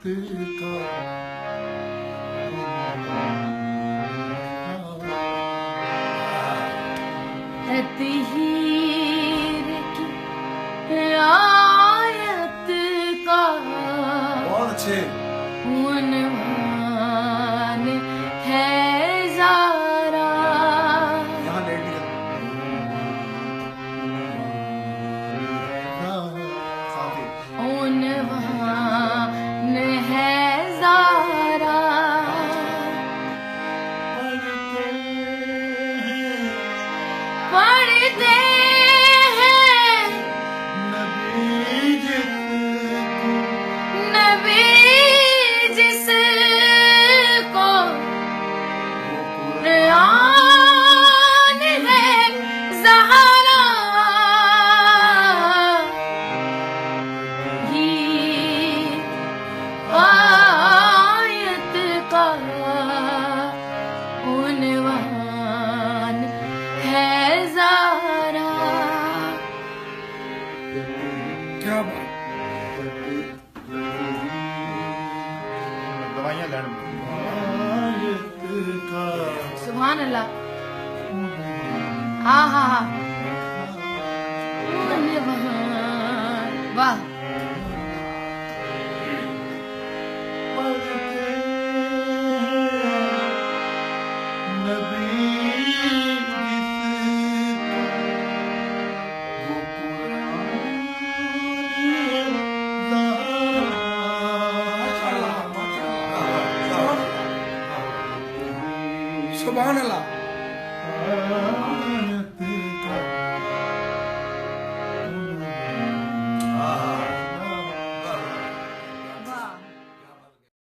का तहीर की आयत का बहुत अच्छे उन्वान है ज़ारा। यहाँ लेट गया साथी उन्वान है ज़ारा। पढ़ते हैं नबी जिसको कुरान है ज़हरा। ही आयत का उन्वान है ज़ारा। क्या बात दवाइयाँ लैंड सुभान अल्लाह। हाँ हाँ हाँ उन्वान वाह। सुभान अल्लाह।